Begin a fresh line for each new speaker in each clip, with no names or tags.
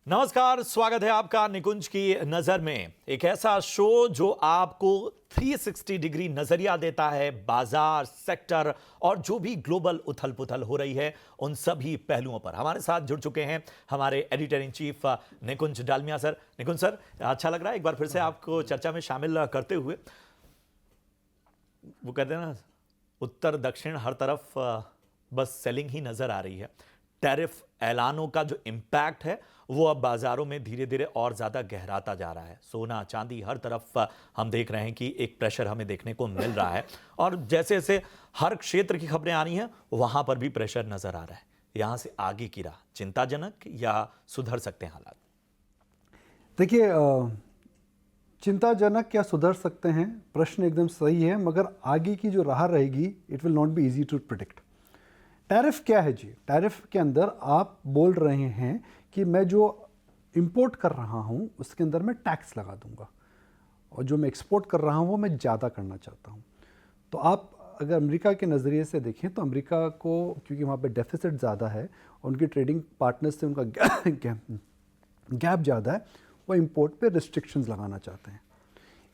नमस्कार, स्वागत है आपका निकुंज की नजर में। एक ऐसा शो जो आपको 360 डिग्री नजरिया देता है बाजार, सेक्टर और जो भी ग्लोबल उथल पुथल हो रही है उन सभी पहलुओं पर। हमारे साथ जुड़ चुके हैं हमारे editor in chief Nikunj Dalmia sir. Nikunj sir, अच्छा लग रहा है एक बार फिर से आपको चर्चा में शामिल करते हुए। वो कहते हैं ना, उत्तर दक्षिण हर तरफ बस सेलिंग ही नजर आ रही है। टैरिफ ऐलानों का जो इम्पैक्ट है वो अब बाजारों में धीरे धीरे और ज्यादा गहराता जा रहा है। सोना चांदी हर तरफ हम देख रहे हैं कि एक प्रेशर हमें देखने को मिल रहा है, और जैसे जैसे हर क्षेत्र की खबरें आ रही हैं वहां पर भी प्रेशर नजर आ रहा है। यहां से आगे की राह चिंताजनक या सुधर सकते हैं हालात?
देखिए, चिंताजनक क्या सुधर सकते हैं, प्रश्न एकदम सही है, मगर आगे की जो राह रहेगी it will not be easy to predict. Tariff क्या है जी? टैरिफ के अंदर आप बोल रहे हैं कि मैं जो इंपोर्ट कर रहा हूं उसके अंदर मैं टैक्स लगा दूंगा, और जो मैं एक्सपोर्ट कर रहा हूं वो मैं ज़्यादा करना चाहता हूं। तो आप अगर अमेरिका के नज़रिए से देखें तो अमेरिका को, क्योंकि वहाँ पे डेफिसिट ज़्यादा है और उनके ट्रेडिंग पार्टनर्स से उनका गैप ज़्यादा है, वो इंपोर्ट पे रिस्ट्रिक्शंस लगाना चाहते हैं।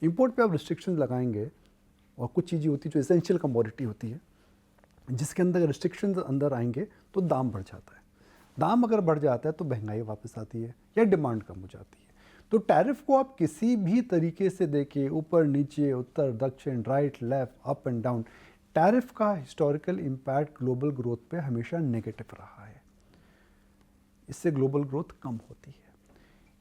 इंपोर्ट पे आप रिस्ट्रिक्शंस लगाएंगे, और कुछ चीज़ें होती है जो एसेंशियल कमोडिटी होती है जिसके अंदर रिस्ट्रिक्शंस अंदर आएंगे तो दाम बढ़ जाता है। दाम अगर बढ़ जाता है तो महंगाई वापस आती है या डिमांड कम हो जाती है। तो टैरिफ को आप किसी भी तरीके से देखिए, ऊपर नीचे, उत्तर दक्षिण, right left, up and down, tariff का हिस्टोरिकल इम्पैक्ट ग्लोबल ग्रोथ पे हमेशा नेगेटिव रहा है। इससे ग्लोबल ग्रोथ कम होती है,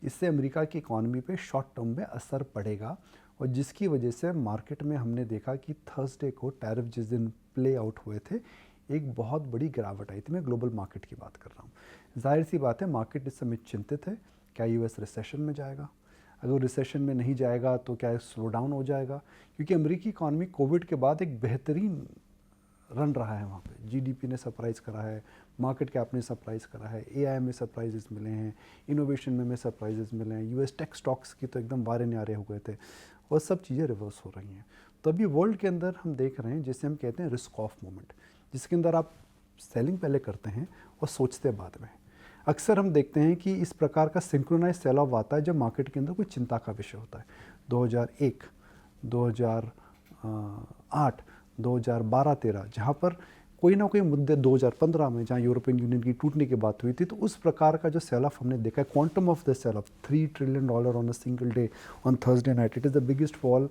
इससे अमेरिका की इकॉनमी पे शॉर्ट टर्म में असर पड़ेगा, और जिसकी वजह से मार्केट में हमने देखा कि थर्सडे को टैरिफ जिस दिन प्ले आउट हुए थे एक बहुत बड़ी गिरावट आई थी। मैं ग्लोबल मार्केट की बात कर रहा हूँ। जाहिर सी बात है, मार्केट इस समय चिंतित है, क्या यूएस रिसेशन में जाएगा? अगर रिसेशन में नहीं जाएगा तो क्या स्लो डाउन हो जाएगा? क्योंकि अमेरिकी इकॉनमी कोविड के बाद एक बेहतरीन रन रहा है। वहाँ पे जीडीपी ने सरप्राइज़ करा है, मार्केट कैप ने सरप्राइज़ करा है, एआई में सरप्राइजेस मिले हैं, इनोवेशन में सरप्राइजेस मिले हैं, यूएस टेक स्टॉक्स की तो एकदम वारे न्यारे हो गए थे, और सब चीज़ें रिवर्स हो रही हैं। तो अभी वर्ल्ड के अंदर हम देख रहे हैं जिसे हम कहते हैं रिस्क ऑफ मोमेंट, जिसके अंदर आप सेलिंग पहले करते हैं और सोचते बाद में। अक्सर हम देखते हैं कि इस प्रकार का सिंक्रोनाइज सेल ऑफ आता है जब मार्केट के अंदर कोई चिंता का विषय होता है। 2001, 2008, 2012-13, जहाँ पर कोई ना कोई मुद्दे, 2015 में जहाँ यूरोपियन यूनियन की टूटने की बात हुई थी, तो उस प्रकार का जो सेल ऑफ हमने देखा है, quantum of the sale of $3 trillion on a single day on Thursday night, it is the biggest fall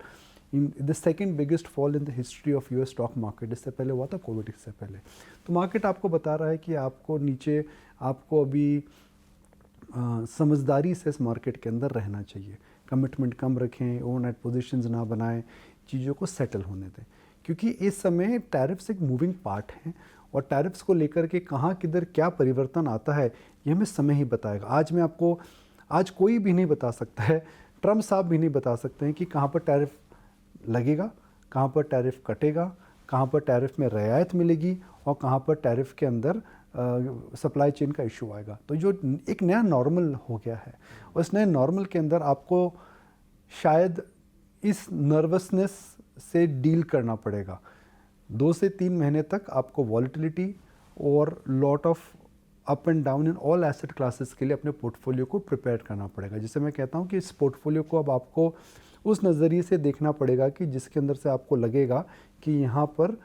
in the second biggest fall in the history of US stock market. इससे पहले हुआ था Covid से पहले। तो market आपको बता रहा है कि आपको नीचे, आपको अभी समझदारी से इस मार्केट के अंदर रहना चाहिए, कमिटमेंट कम रखें, ओवरनाइट पोजीशंस ना बनाएं, चीज़ों को सेटल होने दें, क्योंकि इस समय टैरिफ्स एक मूविंग पार्ट हैं, और टैरिफ्स को लेकर के कहाँ किधर क्या परिवर्तन आता है ये हमें समय ही बताएगा। आज कोई भी नहीं बता सकता है, ट्रम्प साहब भी नहीं बता सकते हैं कि कहाँ पर टैरिफ लगेगा, कहाँ पर टैरिफ कटेगा, कहाँ पर टैरिफ में रियायत मिलेगी, और कहाँ पर टैरिफ के अंदर सप्लाई चेन का इशू आएगा। तो जो एक नया नॉर्मल हो गया है, और इस नए नॉर्मल के अंदर आपको शायद इस नर्वसनेस से डील करना पड़ेगा। 2 से 3 महीने तक आपको वॉलेटिलिटी और lot of up and down in all asset classes के लिए अपने पोर्टफोलियो को प्रिपेयर करना पड़ेगा। जिसे मैं कहता हूँ कि इस पोर्टफोलियो को अब आपको उस नज़रिए से देखना पड़ेगा कि जिसके अंदर से आपको लगेगा कि यहाँ पर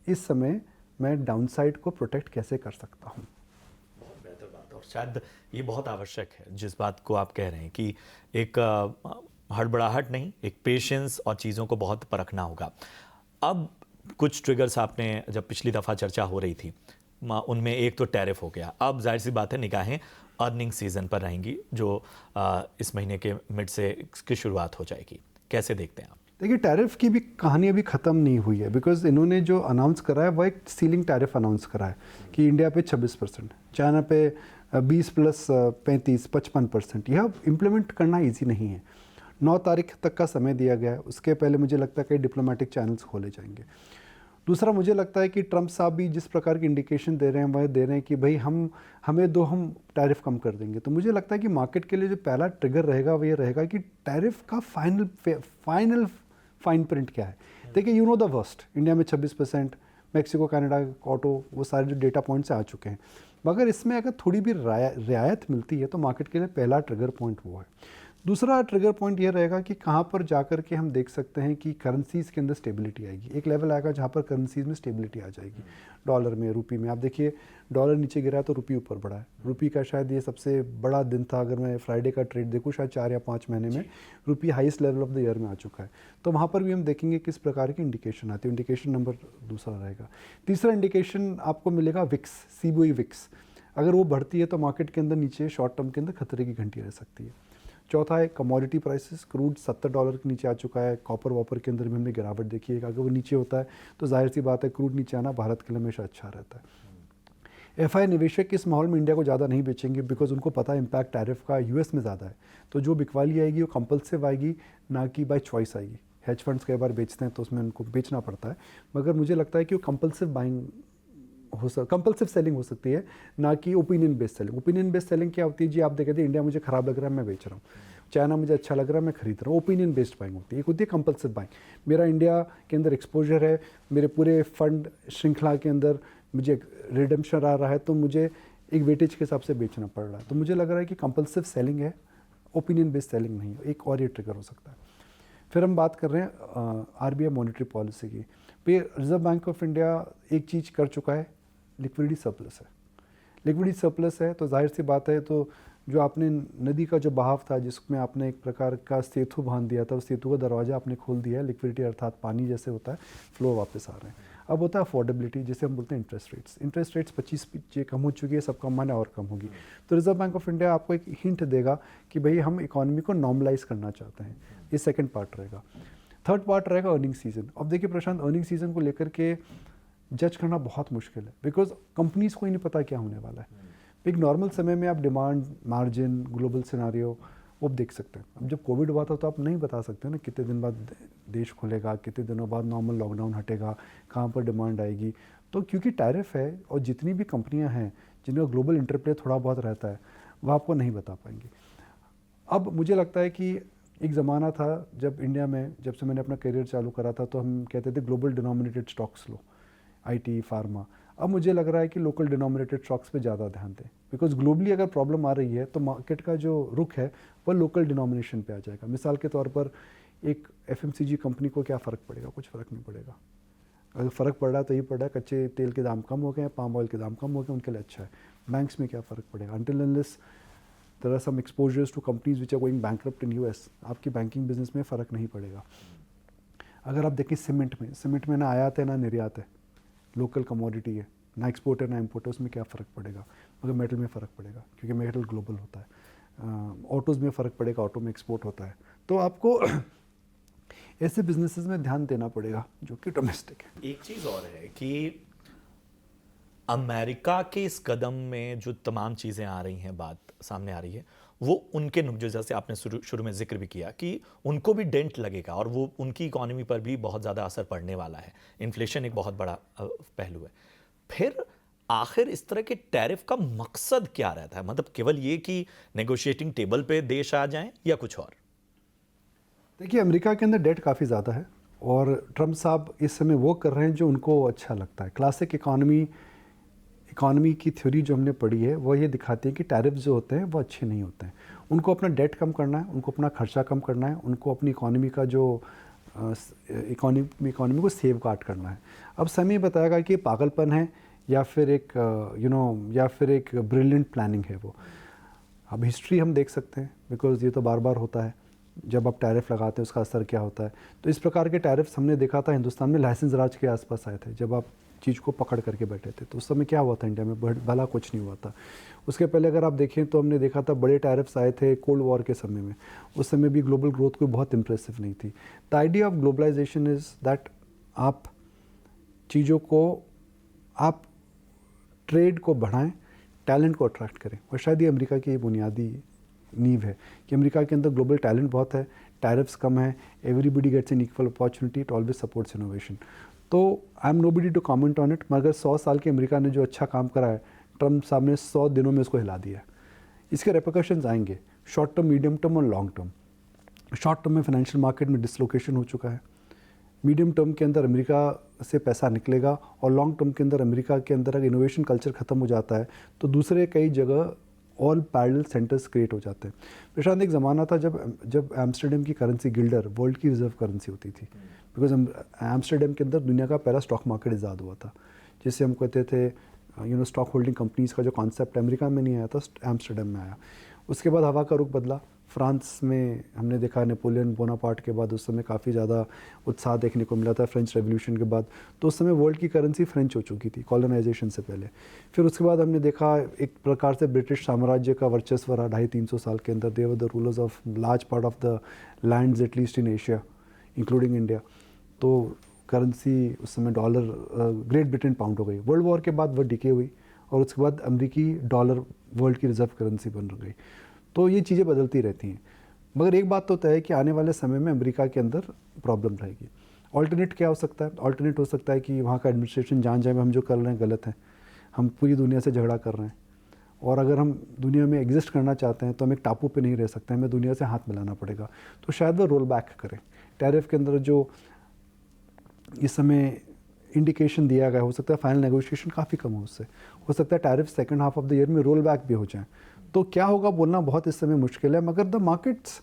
इस समय मैं डाउनसाइड को प्रोटेक्ट कैसे कर सकता हूँ।
बहुत बेहतर बात, और शायद ये बहुत आवश्यक है जिस बात को आप कह रहे हैं कि एक हड़बड़ाहट नहीं, एक पेशेंस, और चीज़ों को बहुत परखना होगा। अब कुछ ट्रिगर्स आपने, जब पिछली दफ़ा चर्चा हो रही थी उनमें एक तो टैरिफ हो गया। अब जाहिर सी बात है निगाहें अर्निंग सीजन पर रहेंगी जो इस महीने के मिड से इसकी शुरुआत हो जाएगी। कैसे देखते हैं आप?
देखिए, टैरिफ की भी कहानी अभी ख़त्म नहीं हुई है, बिकॉज इन्होंने जो अनाउंस करा है वो एक सीलिंग टैरिफ अनाउंस करा है कि इंडिया पे 26%, चाइना पे 20 + 35, 55%। यह इम्प्लीमेंट करना ईजी नहीं है। 9 तारीख तक का समय दिया गया है, उसके पहले मुझे लगता है कई डिप्लोमेटिक चैनल्स खोले जाएंगे। दूसरा, मुझे लगता है कि ट्रम्प साहब भी जिस प्रकार की इंडिकेशन दे रहे हैं वह दे रहे हैं कि भाई हम टैरिफ कम कर देंगे। तो मुझे लगता है कि मार्केट के लिए जो पहला ट्रिगर रहेगा वो ये रहेगा कि टैरिफ का फाइन प्रिंट क्या है। देखिए, you know the worst, India में 26%, मैक्सिको, कनाडा, ऑटो, वो सारे जो डेटा पॉइंट्स आ चुके हैं। मगर इसमें अगर थोड़ी भी रियायत मिलती है तो मार्केट के लिए पहला ट्रिगर पॉइंट वो है। दूसरा ट्रिगर पॉइंट ये रहेगा कि कहाँ पर जाकर के हम देख सकते हैं कि करेंसीज़ के अंदर स्टेबिलिटी आएगी। एक लेवल आएगा जहाँ पर करेंसीज़ में स्टेबिलिटी आ जाएगी, डॉलर में, रुपी में। आप देखिए डॉलर नीचे गिरा है तो रुपी ऊपर बढ़ा है। रुपी का शायद ये सबसे बड़ा दिन था, अगर मैं फ्राइडे का ट्रेड देखूँ शायद 4 या 5 महीने में rupee highest level of the year में आ चुका है। तो वहाँ पर भी हम देखेंगे किस प्रकार की इंडिकेशन आती है। इंडिकेशन नंबर दूसरा रहेगा। तीसरा इंडिकेशन आपको मिलेगा विक्स, सीबीओई विक्स। अगर वो बढ़ती है तो मार्केट के अंदर नीचे शॉर्ट टर्म के अंदर खतरे की घंटी रह सकती है। चौथा है कमोडिटी प्राइसेस। क्रूड $70 के नीचे आ चुका है। कॉपर वॉपर के अंदर भी हमने गिरावट देखी है। अगर वो नीचे होता है तो जाहिर सी बात है क्रूड नीचे आना भारत के लिए हमेशा अच्छा रहता है। एफआई निवेशक इस माहौल में इंडिया को ज़्यादा नहीं बेचेंगे, बिकॉज उनको पता है इम्पैक्ट टैरिफ का यूएस में ज़्यादा है। तो जो बिकवाली आएगी वो कंपल्सिव आएगी, ना कि बाय चॉइस आएगी। हेज फंड्स कई बार बेचते हैं तो उसमें उनको बेचना पड़ता है, मगर मुझे लगता है कि वो कंपल्सिव सेलिंग हो सकती है, ना कि opinion based selling. Opinion based selling क्या होती है जी, आप देखते हैं इंडिया मुझे ख़राब लग रहा है मैं बेच रहा हूँ, चाइना मुझे अच्छा लग रहा है मैं खरीद रहा हूँ। ओपिनियन बेस्ड बाइंग होती है। एक होती है कंपल्सिव बाइंग, मेरा इंडिया के अंदर एक्सपोजर है, मेरे पूरे फंड श्रृंखला के अंदर मुझे रिडेम्पशन आ रहा है तो मुझे एक वेटेज के हिसाब से बेचना पड़ रहा है। तो मुझे लग रहा है कि कंपल्सिव सेलिंग है, ओपिनियन बेस्ड सेलिंग नहीं है। एक और ये ट्रिगर हो सकता है। फिर हम बात कर रहे हैं आरबीआई मॉनेटरी पॉलिसी की। पे रिजर्व बैंक ऑफ इंडिया एक चीज़ कर चुका है, लिक्विडिटी सरप्लस है। लिक्विडिटी सरप्लस है तो जाहिर सी बात है, तो जो आपने नदी का जो बहाव था जिसमें आपने एक प्रकार का सेतु बांध दिया था, उस सेतु का दरवाज़ा आपने खोल दिया है। लिक्विडिटी अर्थात पानी जैसे होता है, फ्लो वापस आ रहे हैं। अब होता है अफोर्डेबिलिटी, जिसे हम बोलते हैं इंटरेस्ट रेट्स। इंटरेस्ट रेट्स 25 कम हो चुकी है, सब कम माने और कम होगी। तो रिजर्व बैंक ऑफ इंडिया आपको एक हिंट देगा कि भाई हम इकोनॉमी को नॉर्मलाइज करना चाहते हैं। ये सेकंड पार्ट रहेगा। थर्ड पार्ट रहेगा अर्निंग सीजन। अब देखिए प्रशांत, अर्निंग सीजन को लेकर के जज करना बहुत मुश्किल है, बिकॉज कंपनीज को ही नहीं पता क्या होने वाला है। एक नॉर्मल समय में आप डिमांड, मार्जिन, ग्लोबल सिनारियो वो देख सकते हैं। अब जब कोविड हुआ था तो आप नहीं बता सकते ना कितने दिन बाद देश खुलेगा, कितने दिनों बाद नॉर्मल लॉकडाउन हटेगा, कहाँ पर डिमांड आएगी। तो क्योंकि टैरिफ है और जितनी भी कंपनियां हैं जिनका ग्लोबल इंटरप्ले थोड़ा बहुत रहता है, वो आपको नहीं बता पाएंगे। अब मुझे लगता है कि एक ज़माना था जब इंडिया में, जब से मैंने अपना करियर चालू करा था, तो हम कहते थे global denominated stocks low, IT, pharma. अब मुझे लग रहा है कि लोकल डिनोमिनेटेड स्टॉक्स पे ज़्यादा ध्यान दें, बिकॉज ग्लोबली अगर प्रॉब्लम आ रही है तो मार्केट का जो रुख है वह लोकल डिनोमिनेशन पे आ जाएगा। मिसाल के तौर पर एक एफएमसीजी कंपनी को क्या फ़र्क पड़ेगा? कुछ फ़र्क नहीं पड़ेगा। अगर फ़र्क पड़ रहा है तो ये पड़ रहा है, कच्चे तेल के दाम कम हो गए हैं, पाम ऑयल के दाम कम हो गए, उनके लिए अच्छा है। बैंक्स में क्या फ़र्क पड़ेगा? Until unless there are some exposures to companies which are going bankrupt in US, आपकी बैंकिंग बिजनेस में फ़र्क नहीं पड़ेगा। अगर आप देखें सीमेंट में ना आयात है ना निर्यात है, लोकल कमोडिटी है, ना एक्सपोर्ट है ना इम्पोर्ट है, उसमें क्या फ़र्क पड़ेगा? मगर मेटल में फ़र्क पड़ेगा क्योंकि मेटल ग्लोबल होता है। ऑटोज़ में फ़र्क पड़ेगा, ऑटो में एक्सपोर्ट होता है। तो आपको ऐसे बिजनेसेस में ध्यान देना पड़ेगा जो कि डोमेस्टिक है।
एक चीज़ और है कि अमेरिका के इस कदम में जो तमाम चीज़ें आ रही हैं, बात सामने आ रही है, वो उनके जो जैसे आपने शुरू में जिक्र भी किया कि उनको भी डेंट लगेगा और वो उनकी इकोनॉमी पर भी बहुत ज़्यादा असर पड़ने वाला है। इन्फ्लेशन एक बहुत बड़ा पहलू है। फिर आखिर इस तरह के टैरिफ का मकसद क्या रहता है? मतलब केवल ये कि नेगोशिएटिंग टेबल पे देश आ जाएं या कुछ और?
देखिए, अमेरिका के अंदर डेट काफ़ी ज़्यादा है और ट्रम्प साहब इस समय वो कर रहे हैं जो उनको अच्छा लगता है। क्लासिक इकॉनमी की थ्योरी जो हमने पढ़ी है वो ये दिखाती है कि टैरिफ जो होते हैं वो अच्छे नहीं होते हैं। उनको अपना डेट कम करना है, उनको अपना खर्चा कम करना है, उनको अपनी इकॉनमी का जो इकॉनमी को सेव गार्ड करना है। अब समय बताएगा कि पागलपन है या फिर एक या फिर एक ब्रिलियंट प्लानिंग है वो। अब हिस्ट्री हम देख सकते हैं, बिकॉज ये तो बार बार होता है। जब आप टैरिफ लगाते हैं उसका असर क्या होता है। तो इस प्रकार के टैरिफ्स हमने देखा था हिंदुस्तान में लाइसेंस राज के आसपास आए थे, जब आप चीज़ को पकड़ करके बैठे थे। तो उस समय क्या हुआ था इंडिया में? भला कुछ नहीं हुआ था। उसके पहले अगर आप देखें तो हमने देखा था बड़े टैरिफ्स आए थे कोल्ड वॉर के समय में। उस समय भी ग्लोबल ग्रोथ कोई बहुत इंप्रेसिव नहीं थी। The idea of globalisation is that आप चीज़ों को, आप ट्रेड को बढ़ाएं, टैलेंट को अट्रैक्ट करें। और शायद ये अमेरिका की बुनियादी नींव है कि अमेरिका के अंदर ग्लोबल टैलेंट बहुत है, टैरिफ्स कम है, everybody gets an equal opportunity, it always supports innovation. तो I am nobody to comment on it, मगर 100 साल के अमेरिका ने जो अच्छा काम करा है, ट्रम्प साहब ने 100 दिनों में उसको हिला दिया है। इसके रेपरकशंस आएंगे शॉर्ट टर्म, मीडियम टर्म और लॉन्ग टर्म। शॉर्ट टर्म में फाइनेंशियल मार्केट में डिसलोकेशन हो चुका है, मीडियम टर्म के अंदर अमेरिका से पैसा निकलेगा और लॉन्ग टर्म के अंदर अमेरिका के अंदर अगर इनोवेशन कल्चर ख़त्म हो जाता है तो दूसरे कई जगह ऑल पैरेलल सेंटर्स क्रिएट हो जाते हैं। प्रशांत, एक ज़माना था जब एम्स्टर्डम की करेंसी गिल्डर वर्ल्ड की रिजर्व करेंसी होती थी, बिकॉज एम्स्टर्डम के अंदर दुनिया का पहला स्टॉक मार्केट ईजाद हुआ था, जिससे हम कहते थे स्टॉक होल्डिंग कंपनीज़ का जो कॉन्सेप्ट अमेरिका में नहीं आया था, एम्स्टर्डम में आया। उसके बाद हवा का रुख बदला। फ्रांस में हमने देखा नेपोलियन बोनापार्ट के बाद उस समय काफ़ी ज़्यादा उत्साह देखने को मिला था फ्रेंच रेवोल्यूशन के बाद। तो उस समय वर्ल्ड की करेंसी फ्रेंच हो चुकी थी कॉलोनाइजेशन से पहले। फिर उसके बाद हमने देखा एक प्रकार से ब्रिटिश साम्राज्य का वर्चस्व रहा 250-300 साल के अंदर। They were the rulers of large part of the lands at least in Asia including India. तो करेंसी उस समय डॉलर, ग्रेट ब्रिटेन पाउंड हो गई। वर्ल्ड वॉर के बाद वह डिके हुई और उसके बाद अमेरिकी डॉलर वर्ल्ड की रिजर्व करेंसी बन गई। तो ये चीज़ें बदलती रहती हैं, मगर एक बात तो तय है कि आने वाले समय में अमेरिका के अंदर प्रॉब्लम रहेगी। ऑल्टरनेट क्या हो सकता है? ऑल्टरनेट हो सकता है कि वहाँ का एडमिनिस्ट्रेशन जान जाए हम जो कर रहे हैं गलत है, हम पूरी दुनिया से झगड़ा कर रहे हैं, और अगर हम दुनिया में एग्जिस्ट करना चाहते हैं तो हम एक टापू पे नहीं रह सकते, हमें दुनिया से हाथ मिलाना पड़ेगा। तो शायद वो रोल बैक करें। टैरिफ के अंदर जो इस समय इंडिकेशन दिया गया, हो सकता है फाइनल नेगोशिएशन काफ़ी कम हो उससे, हो सकता है tariff second half of the year में रोल बैक भी हो जाए। तो क्या होगा बोलना बहुत इस समय मुश्किल है, मगर द मार्केट्स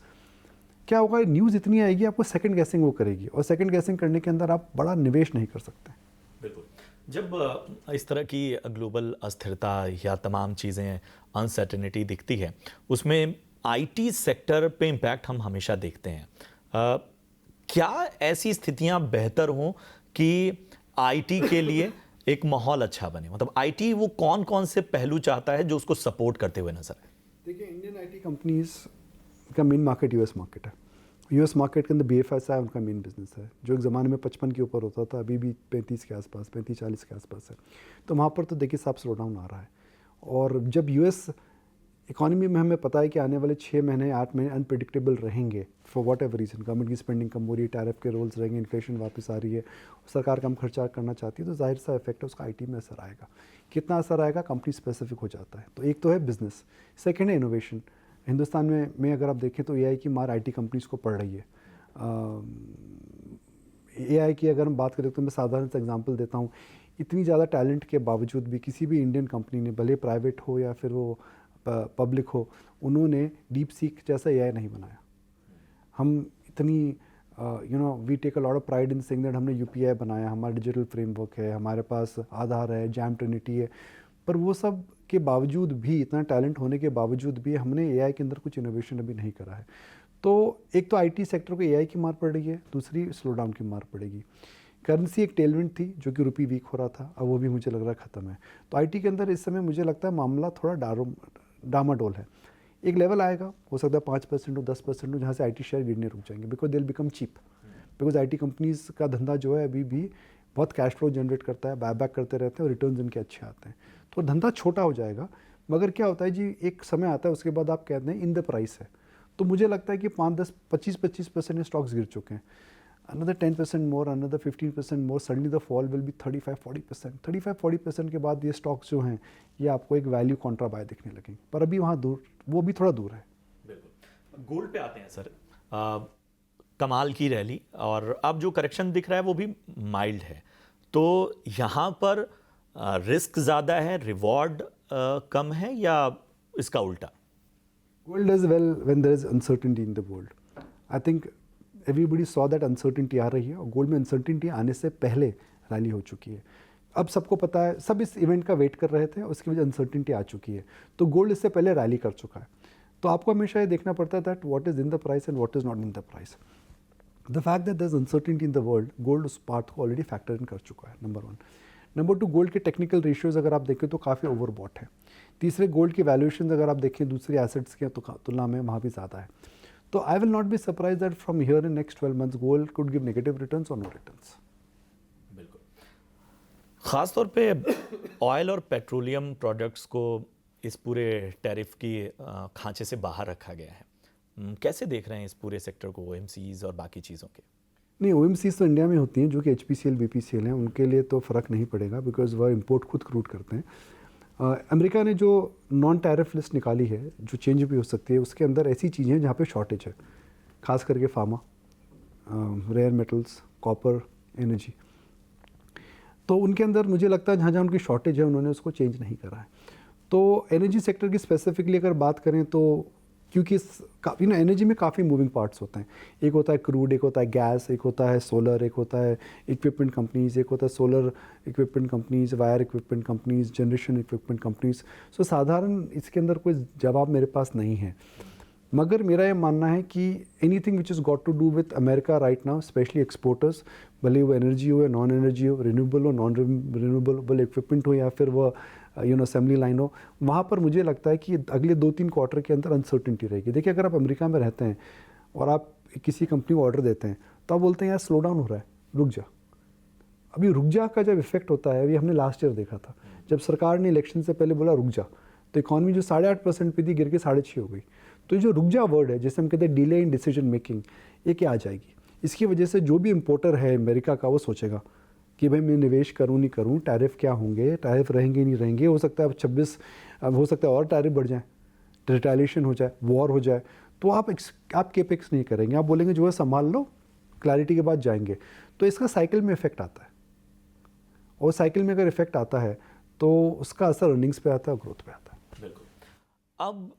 क्या होगा, न्यूज़ इतनी आएगी आपको सेकंड गेसिंग वो करेगी, और सेकंड गेसिंग करने के अंदर आप बड़ा निवेश नहीं कर सकते।
बिल्कुल। जब इस तरह की ग्लोबल अस्थिरता या तमाम चीज़ें अनसर्टेनिटी दिखती है, उसमें आईटी सेक्टर पे इम्पैक्ट हम हमेशा देखते हैं। क्या ऐसी स्थितियां बेहतर हों कि आईटी के लिए एक माहौल अच्छा बने? मतलब आईटी वो कौन कौन से पहलू चाहता है जो उसको सपोर्ट करते हुए नजर आए?
देखिए, इंडियन आईटी कंपनीज का मेन मार्केट यूएस मार्केट है। यूएस मार्केट के अंदर बीएफएसआई उनका मेन बिजनेस है, जो एक ज़माने में 55 के ऊपर होता था, अभी भी 35 के आसपास, 35-40 के आसपास है। तो वहाँ पर तो देखिए साफ स्लो डाउन आ रहा है। और जब यूएस इकॉनमी में हमें पता है कि आने वाले 6 महीने 8 महीने अनप्रिडिक्टेबल रहेंगे for what ever reason, government की स्पेंडिंग कम हो रही है, टैरिफ के रोल्स रहेंगे, इन्फ्लेशन वापस आ रही है, सरकार कम खर्चा करना चाहती है, तो जाहिर सा इफेक्ट है उसका आईटी में असर आएगा। कितना असर आएगा कंपनी स्पेसिफिक हो जाता है। तो एक तो है बिजनेस, सेकेंड है इनोवेशन। हिंदुस्तान में अगर आप देखें तो एआई की मार आईटी कंपनीज को पड़ रही है। एआई की अगर हम बात करें तो मैं साधारण सा एग्जांपल देता हूँ। इतनी ज़्यादा टैलेंट के बावजूद भी किसी भी इंडियन कंपनी ने, भले प्राइवेट हो या फिर वो पब्लिक हो, उन्होंने डीप सीक जैसा एआई नहीं बनाया। हम इतनी we take a lot of pride in saying that हमने यूपीआई बनाया, हमारा डिजिटल फ्रेमवर्क है, हमारे पास आधार है, जैम ट्रिनिटी है, पर वो सब के बावजूद भी, इतना टैलेंट होने के बावजूद भी हमने एआई के अंदर कुछ इनोवेशन अभी नहीं करा है। तो एक तो आईटी सेक्टर को एआई की मार पड़ रही है, दूसरी स्लो डाउन की मार पड़ेगी। करेंसी एक टेलविंड थी जो कि रुपी वीक हो रहा था, अब वो भी मुझे लग रहा है ख़त्म है। तो आईटी के अंदर इस समय मुझे लगता है मामला थोड़ा डामाडोल है। एक लेवल आएगा, हो सकता है 5% हो, 10% हो, जहाँ से आईटी शेयर गिरने रुक जाएंगे, because they will become cheap. Because IT companies का धंधा जो है अभी भी बहुत कैश फ्लो जनरेट करता है, बायबैक करते रहते हैं और रिटर्न्स इनके अच्छे आते हैं। तो धंधा छोटा हो जाएगा, मगर क्या होता है जी, एक समय आता है उसके बाद आप कहते हैं इन द प्राइस है। तो मुझे लगता है कि 5-10-25% स्टॉक्स गिर चुके हैं। another 10% more, another 15% more, suddenly the fall will be 35-40%। 35-40% के बाद ये स्टॉक्स जो हैं ये आपको एक वैल्यू कॉन्ट्रा बाय दिखने लगेंगे, पर अभी वहाँ दूर, वो भी थोड़ा दूर है।
बिल्कुल। गोल्ड पे आते हैं सर। कमाल की रैली, और अब जो करेक्शन दिख रहा है वो भी माइल्ड है, तो यहाँ पर रिस्क ज़्यादा है, रिवॉर्ड कम है, या इसका उल्टा?
Gold does well when there is uncertainty in the world. I think everybody saw that uncertainty आ रही है, और गोल्ड में अनसर्टिनिटी आने से पहले रैली हो चुकी है। अब सबको पता है, सब इस इवेंट का वेट कर रहे थे, उसकी वजह अनसर्टिनिटी आ चुकी है, तो गोल्ड इससे पहले रैली कर चुका है। तो आपको हमेशा ये देखना पड़ता है that what is in the price and what is not in the price. The fact that there is uncertainty in the world, gold उस पार्ट को ऑलरेडी फैक्टर इन कर चुका है, नंबर 1। नंबर 2, गोल्ड के टेक्निकल रेशियोज अगर आप देखें तो काफ़ी ओवरबॉट है। तीसरे, गोल्ड की वैल्यूएशन अगर आप देखें दूसरी एसेट्स के तुलना में वहाँ भी ज़्यादा है। तो I will not be surprise that from here in next 12 months gold could give negative returns और नो रिटर्न्स।
बिल्कुल। ख़ासतौर पे ऑयल और पेट्रोलियम प्रोडक्ट्स को इस पूरे टैरिफ की खांचे से बाहर रखा गया है। कैसे देख रहे हैं इस पूरे सेक्टर को, ओएमसीज और बाकी चीज़ों के?
नहीं, ओएमसीज तो इंडिया में होती हैं जो कि एचपीसीएल बीपीसीएल हैं, उनके लिए तो फ़र्क नहीं पड़ेगा बिकॉज वह इंपोर्ट खुद क्रूड करते हैं। अमेरिका ने जो नॉन टैरिफ लिस्ट निकाली है, जो चेंज भी हो सकती है, उसके अंदर ऐसी चीज़ें हैं जहाँ पे शॉर्टेज है, खास करके pharma, rare metals, copper, energy. तो उनके अंदर मुझे लगता है जहाँ जहाँ उनकी शॉर्टेज है उन्होंने उसको चेंज नहीं करा है। तो एनर्जी सेक्टर की स्पेसिफिकली अगर बात करें तो क्योंकि काफ़ी ना एनर्जी में काफ़ी मूविंग पार्ट्स होते हैं। एक होता है क्रूड, एक होता है गैस, एक होता है सोलर, एक होता है इक्विपमेंट कंपनीज, एक होता है solar equipment companies, wire equipment companies, generation equipment companies. So साधारण इसके अंदर कोई जवाब मेरे पास नहीं है, मगर मेरा ये मानना है कि anything which is got to do with America right now, specially exporters, भले वो एनर्जी हो या नॉन एनर्जी हो, रिन्यूएबल हो नॉन रिन्यूएबल इक्विपमेंट हो या फिर वो असेंबली लाइन हो, वहाँ पर मुझे लगता है कि अगले 2-3 क्वार्टर के अंदर अनसर्टिनिटी रहेगी। देखिए, अगर आप अमेरिका में रहते हैं और आप किसी कंपनी को ऑर्डर देते हैं तो आप बोलते हैं यार स्लो डाउन हो रहा है, रुक जा। अभी रुक जा का जब इफेक्ट होता है, अभी हमने लास्ट ईयर देखा था जब सरकार ने इलेक्शन से पहले बोला रुक जा, तो इकॉनमी जो 8.5% पे थी गिर के 6.5 हो गई। तो ये जो रुक जा वर्ड है, जैसे हम कहते हैं डिले इन डिसीजन मेकिंग, ये क्या आ जाएगी? इसकी वजह से जो भी इम्पोर्टर है अमेरिका का वो सोचेगा कि भाई मैं निवेश करूं नहीं करूं, टैरिफ क्या होंगे, टैरिफ रहेंगे नहीं रहेंगे, हो सकता है अब 26 हो सकता है और टैरिफ बढ़ जाए, रिटेलिएशन हो जाए, वॉर हो जाए, तो आप केपेक्स नहीं करेंगे, आप बोलेंगे जो है संभाल लो, क्लैरिटी के बाद जाएंगे। तो इसका साइकिल में इफेक्ट आता है, और साइकिल में अगर इफेक्ट आता है तो उसका असर अर्निंग्स पे आता है, ग्रोथ पे आता है।
बिल्कुल। अब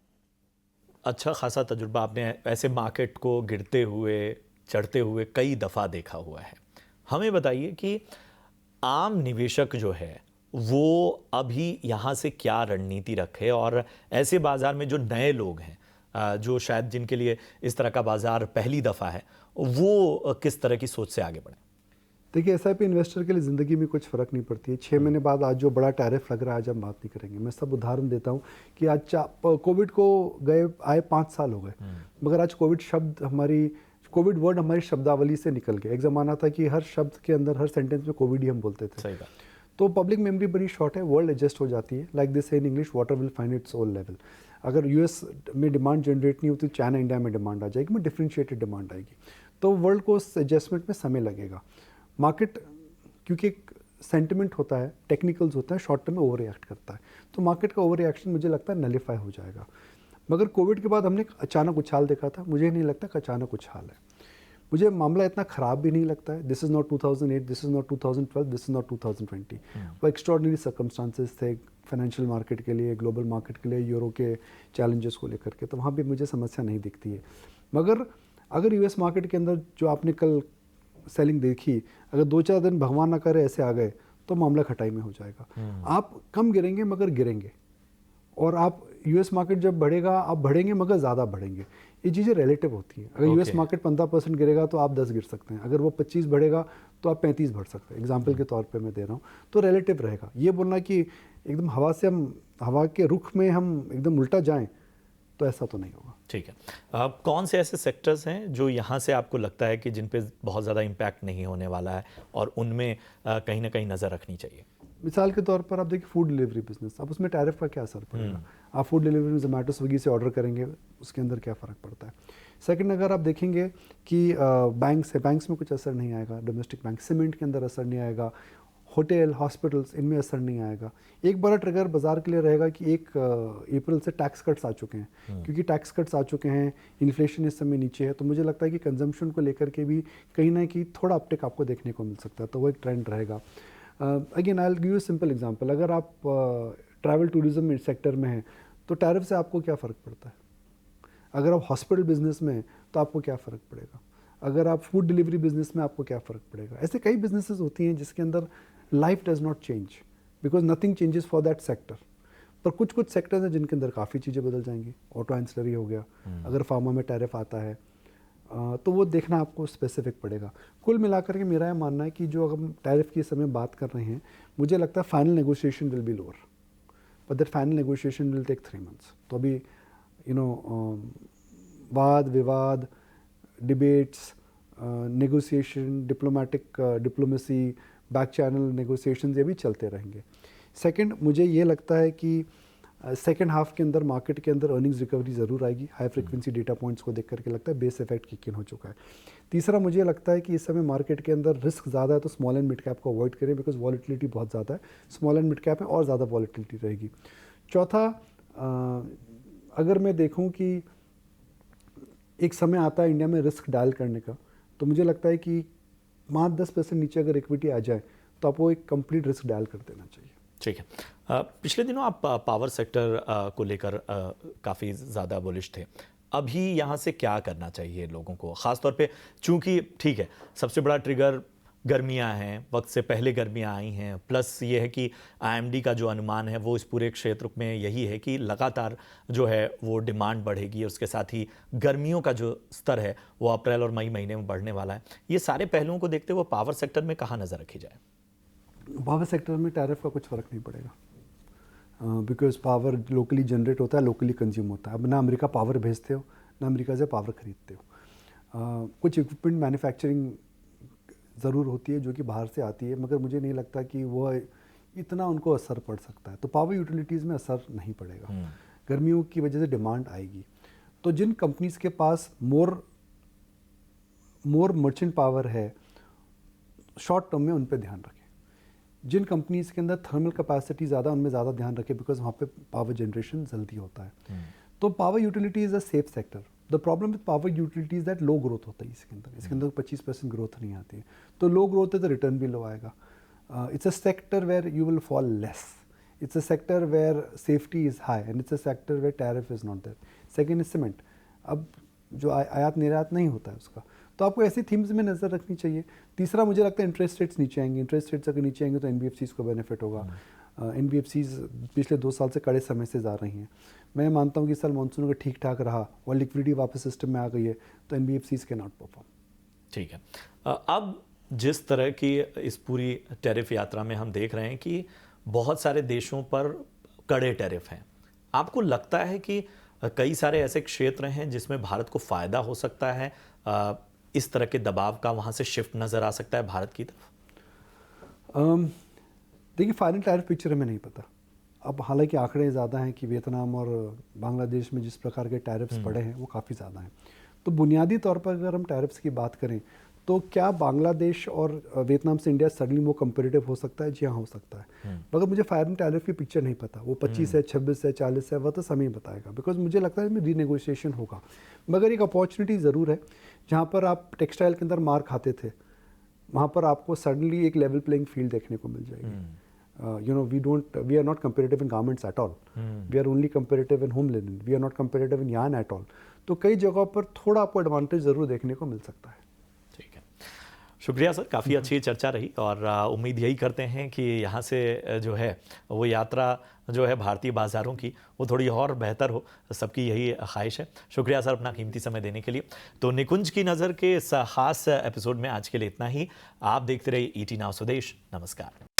अच्छा खासा तजुर्बा आपने ऐसे मार्केट को गिरते हुए चढ़ते हुए कई दफ़ा देखा हुआ है। हमें बताइए कि आम निवेशक जो है वो अभी यहाँ से क्या रणनीति रखे, और ऐसे बाज़ार में जो नए लोग हैं जो शायद जिनके लिए इस तरह का बाज़ार पहली दफ़ा है, वो किस तरह की सोच से आगे बढ़े?
देखिए, एसआईपी इन्वेस्टर के लिए ज़िंदगी में कुछ फ़र्क नहीं पड़ती है। 6 महीने बाद आज जो बड़ा टैरिफ लग रहा है आज हम बात नहीं करेंगे। मैं सब उदाहरण देता हूँ कि आज कोविड को आए 5 साल हो गए, मगर आज कोविड वर्ड हमारी शब्दावली से निकल गया। एक ज़माना था कि हर शब्द के अंदर, हर सेंटेंस में कोविड ही हम बोलते थे।
सही बात।
तो पब्लिक मेमोरी बड़ी शॉर्ट है, वर्ल्ड एडजस्ट हो जाती है। Like this in English, water will find its own level. अगर यूएस में डिमांड जनरेट नहीं होती, चाइना इंडिया में डिमांड आ जाएगी, में डिफ्रेंशिएटेड डिमांड आएगी। तो वर्ल्ड को उस एडजस्टमेंट में समय लगेगा। मार्केट क्योंकि एक सेंटिमेंट होता है, टेक्निकल्स होता है, शॉर्ट टर्म में ओवर रिएक्ट करता है, तो मार्केट का ओवर रिएक्शन मुझे लगता है नलिफाई हो जाएगा। मगर कोविड के बाद हमने अचानक उछाल देखा था, मुझे नहीं लगता कि अचानक उछाल है। मुझे मामला इतना ख़राब भी नहीं लगता है। This is not 2008, this is not 2012, this is not 2020। वो एक्स्ट्रॉर्डिनरी सर्कमस्टांसेस थे फाइनेंशियल मार्केट के लिए, ग्लोबल मार्केट के लिए, यूरो के चैलेंजेस को लेकर के, तो वहाँ भी मुझे समस्या नहीं दिखती है। मगर अगर यूएस मार्केट के अंदर जो आपने कल सेलिंग देखी, अगर 2-4 दिन भगवान ना करे ऐसे आ गए तो मामला खटाई में हो जाएगा। आप कम गिरेंगे मगर गिरेंगे, और आप यूएस मार्केट जब बढ़ेगा आप बढ़ेंगे मगर ज़्यादा बढ़ेंगे। ये चीज़ें रिलेटिव होती हैं। अगर यूएस मार्केट 15% गिरेगा तो आप 10 गिर सकते हैं, अगर वो 25 बढ़ेगा तो आप 35 बढ़ सकते हैं। एग्जाम्पल के तौर पे मैं दे रहा हूँ, तो रिलेटिव रहेगा। ये बोलना कि एकदम हवा के रुख में हम एकदम उल्टा जाएं, तो ऐसा तो नहीं होगा।
ठीक है। कौन से ऐसे सेक्टर्स हैं जो यहाँ से आपको लगता है कि जिन पे बहुत ज़्यादा इम्पैक्ट नहीं होने वाला है और उनमें कहीं ना कहीं नज़र रखनी चाहिए?
मिसाल के तौर पर आप देखिए फूड डिलीवरी बिजनेस, अब उसमें टैरिफ का क्या असर पड़ेगा? आप फूड डिलीवरी में जोमेटो स्विगी से ऑर्डर करेंगे, उसके अंदर क्या फ़र्क पड़ता है? सेकंड, अगर आप देखेंगे कि बैंक्स में कुछ असर नहीं आएगा, डोमेस्टिक बैंक, सीमेंट के अंदर असर नहीं आएगा, होटल, हॉस्पिटल्स, इनमें असर नहीं आएगा। एक बड़ा ट्रिगर बाजार के लिए रहेगा कि 1 अप्रैल से टैक्स कट्स आ चुके हैं। क्योंकि टैक्स कट्स आ चुके हैं, इन्फ्लेशन इस समय नीचे है, तो मुझे लगता है कि कंजम्पशन को लेकर के भी कहीं ना कहीं थोड़ा अपटेक आपको देखने को मिल सकता है, तो वो एक ट्रेंड रहेगा। Again I will give you simple example, अगर आप ट्रैवल टूरिज्म सेक्टर में हैं तो टैरिफ से आपको क्या फ़र्क पड़ता है? अगर आप हॉस्पिटल बिजनेस में हैं तो आपको क्या फ़र्क पड़ेगा? अगर आप फूड डिलीवरी बिजनेस में आपको क्या फ़र्क पड़ेगा? ऐसे कई बिजनेसेस होती हैं जिसके अंदर life does not change because nothing changes for that sector. पर कुछ सेक्टर्स हैं जिनके अंदर काफ़ी चीज़ें बदल जाएंगी। ऑटो एंसिलरी हो गया, अगर फार्मा में टैरिफ आता है तो वो देखना आपको स्पेसिफिक पड़ेगा। कुल मिलाकर के मेरा यह मानना है कि जो अगर हम टैरिफ की समय बात कर रहे हैं, मुझे लगता है final negotiation will be lower, but that final negotiation will take 3 months। तो अभी वाद विवाद, debates, negotiation, diplomacy, back channel negotiation, ये भी चलते रहेंगे। सेकंड, मुझे ये लगता है कि सेकेंड हाफ के अंदर मार्केट के अंदर अर्निंग्स रिकवरी ज़रूर आएगी। हाई फ्रिक्वेंसी डेटा पॉइंट्स को देख करके लगता है बेस इफेक्ट किक इन हो चुका है। तीसरा, मुझे लगता है कि इस समय मार्केट के अंदर रिस्क ज़्यादा है, तो स्मॉल एंड मिड कैप को अवॉइड करें बिकॉज वॉलिटिलिटी बहुत ज़्यादा है। स्मॉल एंड मिड कैप में और ज़्यादा वॉलिटिलिटी रहेगी। चौथा, अगर मैं देखूँ कि एक समय आता है इंडिया में रिस्क डायल करने का, तो मुझे लगता है कि 5-10% नीचे अगर इक्विटी आ जाए तो आपको एक कंप्लीट रिस्क डायल कर देना चाहिए।
ठीक है। पिछले दिनों आप पावर सेक्टर को लेकर काफ़ी ज़्यादा बुलिश थे। अभी यहाँ से क्या करना चाहिए लोगों को, ख़ासतौर पे चूंकि ठीक है सबसे बड़ा ट्रिगर गर्मियाँ हैं, वक्त से पहले गर्मियाँ आई हैं, प्लस ये है कि आईएमडी का जो अनुमान है वो इस पूरे क्षेत्र में यही है कि लगातार जो है वो डिमांड बढ़ेगी और उसके साथ ही गर्मियों का जो स्तर है वो अप्रैल और मई महीने में बढ़ने वाला है। ये सारे पहलुओं को देखते हुए पावर सेक्टर में कहाँ नज़र रखी जाए?
पावर सेक्टर में टैरिफ का कुछ फ़र्क नहीं पड़ेगा, बिकॉज पावर लोकली जनरेट होता है, लोकली कंज्यूम होता है। अब ना अमेरिका पावर भेजते हो ना अमेरिका से पावर खरीदते हो। कुछ इक्विपमेंट मैन्युफैक्चरिंग ज़रूर होती है जो कि बाहर से आती है, मगर मुझे नहीं लगता कि वो इतना उनको असर पड़ सकता है। तो पावर यूटिलिटीज़ में असर नहीं पड़ेगा। गर्मियों की वजह से डिमांड आएगी, तो जिन कंपनीज़ के पास मोर मर्चेंट पावर है शॉर्ट टर्म में उन पे ध्यान रखें। जिन कंपनीज़ के अंदर थर्मल कैपेसिटी ज़्यादा, उनमें ज़्यादा ध्यान रखें, बिकॉज वहाँ पे पावर जनरेशन जल्दी होता है। तो power utility is a safe sector. The problem with power utility is that low growth होता है इसके अंदर 25% ग्रोथ नहीं आती है। तो लो ग्रोथ है तो रिटर्न भी लो आएगा। It's a sector where you will fall less. It's a sector where safety is high and it's a sector where tariff is not there. Second is cement. अब जो आयात निर्यात नहीं होता है उसका, तो आपको ऐसी थीम्स में नज़र रखनी चाहिए। तीसरा मुझे लगता है इंटरेस्ट रेट्स नीचे आएंगे। इंटरेस्ट रेट्स अगर नीचे आएंगे तो एनबीएफसीज़ को बेनिफिट होगा। एनबीएफसीज़ पिछले 2 साल से कड़े समय से जा रही हैं। मैं मानता हूँ कि इस साल मानसून अगर ठीक ठाक रहा और लिक्विडिटी वापस सिस्टम में आ गई है तो एनबीएफसीज़ के नॉट परफॉर्म।
ठीक है। अब जिस तरह की इस पूरी टैरिफ यात्रा में हम देख रहे हैं कि बहुत सारे देशों पर कड़े टैरिफ हैं, आपको लगता है कि कई सारे ऐसे क्षेत्र हैं जिसमें भारत को फ़ायदा हो सकता है, इस तरह के दबाव का वहाँ से शिफ्ट नज़र आ सकता है भारत की तरफ?
देखिए, फाइनल टैरिफ पिक्चर हमें नहीं पता। अब हालांकि आंकड़े ज़्यादा हैं कि वियतनाम और बांग्लादेश में जिस प्रकार के टैरिफ्स पड़े हैं वो काफ़ी ज़्यादा हैं। तो बुनियादी तौर पर अगर हम टैरिफ्स की बात करें तो क्या बांग्लादेश और वियतनाम से इंडिया सडनली वो कंपेरेटिव हो सकता है? जी हाँ, हो सकता है। मगर मुझे फाइनल टैरिफ की पिक्चर नहीं पता, वो 25 है, 26 है, 40 है, वह तो समय बताएगा। बिकॉज मुझे लगता है इसमें रीनेगोशिएशन होगा। मगर एक अपॉर्चुनिटी ज़रूर है, जहाँ पर आप टेक्सटाइल के अंदर मार खाते थे वहाँ पर आपको सडनली एक लेवल प्लेइंग फील्ड देखने को मिल जाएगी। We are not competitive in garments at all. We are only competitive in home linen. We are not competitive in yarn at all. तो कई जगहों पर थोड़ा आपको एडवांटेज ज़रूर देखने को मिल सकता है।
ठीक है, शुक्रिया सर, काफ़ी अच्छी चर्चा रही और उम्मीद यही करते हैं कि यहाँ से जो है वो यात्रा जो है भारतीय बाज़ारों की वो थोड़ी और बेहतर हो, सबकी यही ख्वाहिश है। शुक्रिया सर अपना कीमती समय देने के लिए। तो निकुंज की नज़र के इस खास एपिसोड में आज के लिए इतना ही। आप देखते रहिए ET नाउ स्वदेश। नमस्कार।